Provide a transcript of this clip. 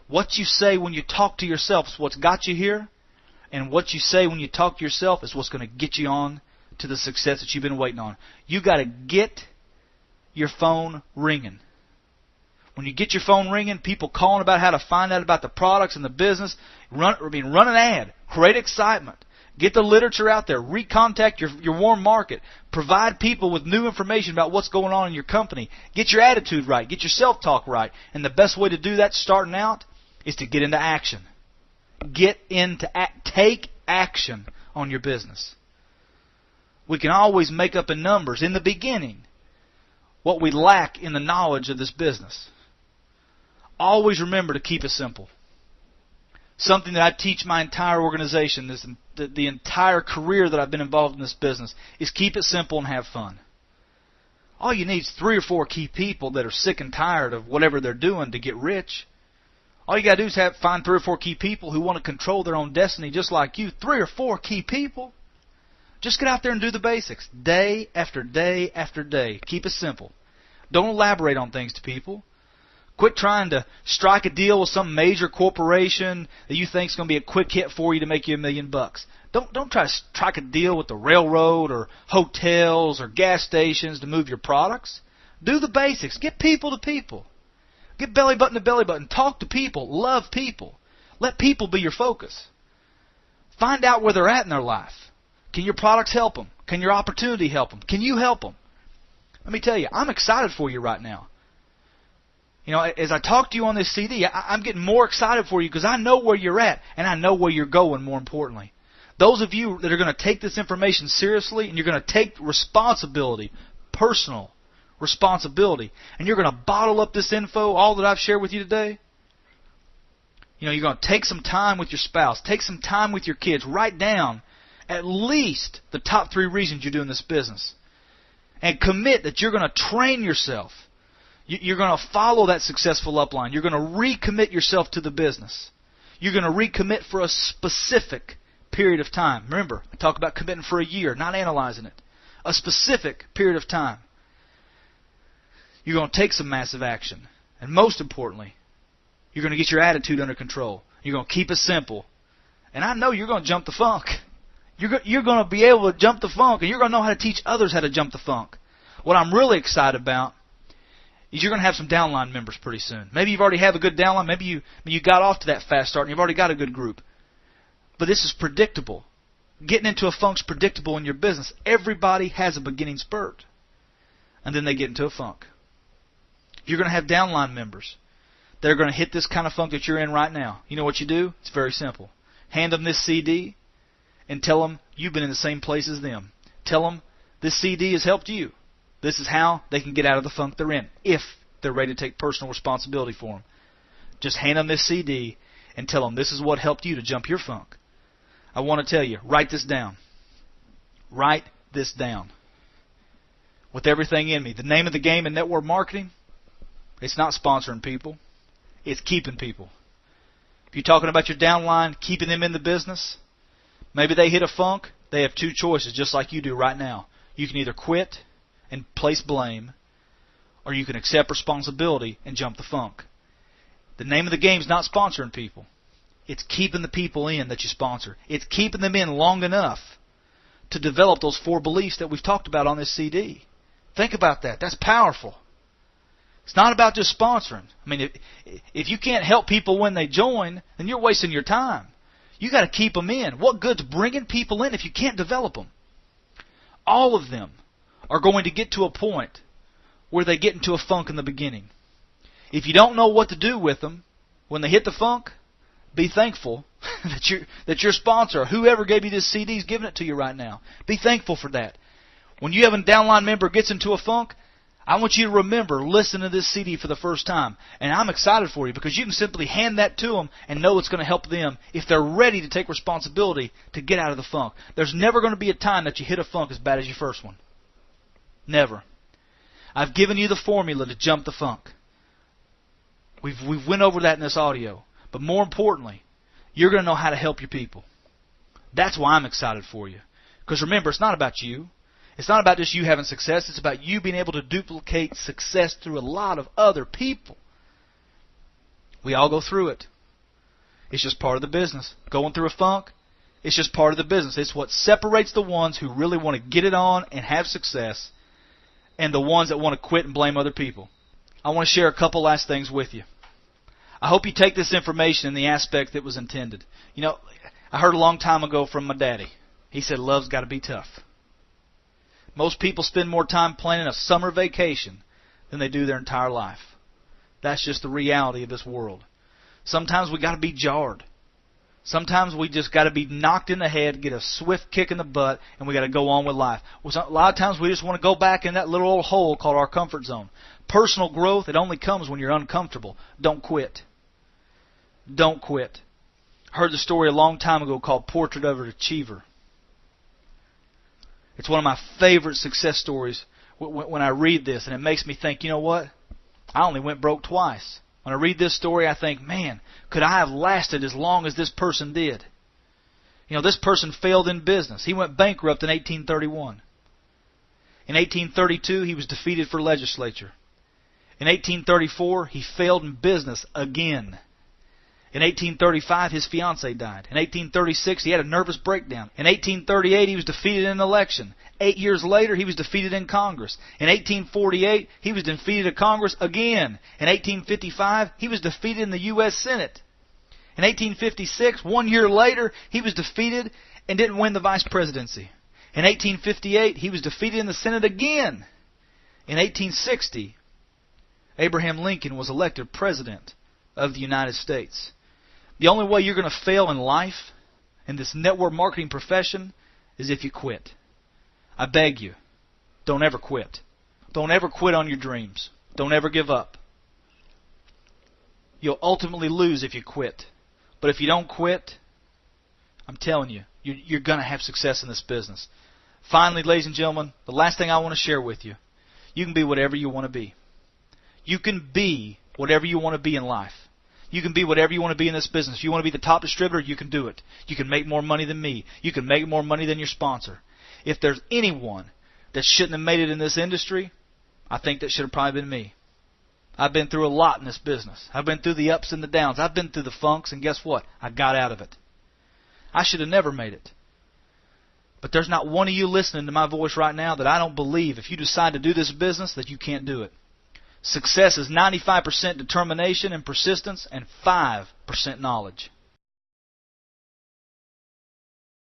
What you say when you talk to yourself is what's got you here, and what you say when you talk to yourself is what's going to get you on to the success that you've been waiting on. You got to get your phone ringing. When you get your phone ringing, people calling about how to find out about the products and the business, run an ad, create excitement, get the literature out there, recontact your warm market, provide people with new information about what's going on in your company, get your attitude right, get your self-talk right. And the best way to do that starting out is to get into action. Take action on your business. We can always make up in numbers in the beginning what we lack in the knowledge of this business. Always remember to keep it simple. Something that I teach my entire organization, the entire career that I've been involved in this business, is keep it simple and have fun. All you need is 3 or 4 key people that are sick and tired of whatever they're doing to get rich. All you got to do is find 3 or 4 key people who want to control their own destiny just like you. 3 or 4 key people. Just get out there and do the basics. Day after day after day. Keep it simple. Don't elaborate on things to people. Quit trying to strike a deal with some major corporation that you think is going to be a quick hit for you to make you $1 million. Don't try to strike a deal with the railroad or hotels or gas stations to move your products. Do the basics. Get people to people. Get belly button to belly button. Talk to people. Love people. Let people be your focus. Find out where they're at in their life. Can your products help them? Can your opportunity help them? Can you help them? Let me tell you, I'm excited for you right now. You know, as I talk to you on this CD, I'm getting more excited for you because I know where you're at and I know where you're going, more importantly. Those of you that are going to take this information seriously and you're going to take responsibility, personal responsibility, and you're going to bottle up this info, all that I've shared with you today, you know, you're going to take some time with your spouse, take some time with your kids, write down at least the top 3 reasons you're doing this business, and commit that you're going to train yourself. You're going to follow that successful upline. You're going to recommit yourself to the business. You're going to recommit for a specific period of time. Remember, I talk about committing for a year, not analyzing it. A specific period of time. You're going to take some massive action. And most importantly, you're going to get your attitude under control. You're going to keep it simple. And I know you're going to jump the funk. You're going to be able to jump the funk, and you're going to know how to teach others how to jump the funk. What I'm really excited about is you're going to have some downline members pretty soon. Maybe you've already have a good downline. Maybe you got off to that fast start and you've already got a good group. But this is predictable. Getting into a funk's predictable in your business. Everybody has a beginning spurt. And then they get into a funk. You're going to have downline members that are going to hit this kind of funk that you're in right now. You know what you do? It's very simple. Hand them this CD and tell them you've been in the same place as them. Tell them this CD has helped you. This is how they can get out of the funk they're in, if they're ready to take personal responsibility for them. Just hand them this CD and tell them this is what helped you to jump your funk. I want to tell you, write this down. Write this down. With everything in me. The name of the game in network marketing, it's not sponsoring people. It's keeping people. If you're talking about your downline, keeping them in the business, maybe they hit a funk, they have 2 choices, just like you do right now. You can either quit and place blame, or you can accept responsibility and jump the funk. The name of the game is not sponsoring people. It's keeping the people in that you sponsor. It's keeping them in long enough to develop those 4 beliefs that we've talked about on this CD. Think about that. That's powerful. It's not about just sponsoring. I mean, if you can't help people when they join, then you're wasting your time. You got to keep them in. What good's bringing people in if you can't develop them? All of them are going to get to a point where they get into a funk in the beginning. If you don't know what to do with them when they hit the funk, be thankful that your sponsor, whoever gave you this CD, is giving it to you right now. Be thankful for that. When you have a downline member gets into a funk, I want you to remember, listen to this CD for the first time. And I'm excited for you because you can simply hand that to them and know it's going to help them if they're ready to take responsibility to get out of the funk. There's never going to be a time that you hit a funk as bad as your first one. Never. I've given you the formula to jump the funk. We've went over that in this audio. But more importantly, you're going to know how to help your people. That's why I'm excited for you. Because remember, it's not about you. It's not about just you having success. It's about you being able to duplicate success through a lot of other people. We all go through it. It's just part of the business. Going through a funk, it's just part of the business. It's what separates the ones who really want to get it on and have success and the ones that want to quit and blame other people. I want to share a couple last things with you. I hope you take this information in the aspect that was intended. You know, I heard a long time ago from my daddy. He said, love's got to be tough. Most people spend more time planning a summer vacation than they do their entire life. That's just the reality of this world. Sometimes we got to be jarred. Sometimes we just got to be knocked in the head, get a swift kick in the butt, and we got to go on with life. A lot of times we just want to go back in that little old hole called our comfort zone. Personal growth, it only comes when you're uncomfortable. Don't quit. Don't quit. I heard the story a long time ago called Portrait of an Achiever. It's one of my favorite success stories when I read this, and it makes me think, you know what? I only went broke twice. When I read this story, I think, man, could I have lasted as long as this person did? You know, this person failed in business. He went bankrupt in 1831. In 1832, he was defeated for legislature. In 1834, he failed in business again. In 1835, his fiancée died. In 1836, he had a nervous breakdown. In 1838, he was defeated in an election. 8 years later, he was defeated in Congress. In 1848, he was defeated in Congress again. In 1855, he was defeated in the U.S. Senate. In 1856, 1 year later, he was defeated and didn't win the vice presidency. In 1858, he was defeated in the Senate again. In 1860, Abraham Lincoln was elected president of the United States. The only way you're going to fail in life, in this network marketing profession, is if you quit. I beg you, don't ever quit. Don't ever quit on your dreams. Don't ever give up. You'll ultimately lose if you quit. But if you don't quit, I'm telling you, you're going to have success in this business. Finally, ladies and gentlemen, the last thing I want to share with you, you can be whatever you want to be. You can be whatever you want to be in life. You can be whatever you want to be in this business. If you want to be the top distributor, you can do it. You can make more money than me. You can make more money than your sponsor. If there's anyone that shouldn't have made it in this industry, I think that should have probably been me. I've been through a lot in this business. I've been through the ups and the downs. I've been through the funks, and guess what? I got out of it. I should have never made it. But there's not one of you listening to my voice right now that I don't believe if you decide to do this business that you can't do it. Success is 95% determination and persistence and 5% knowledge.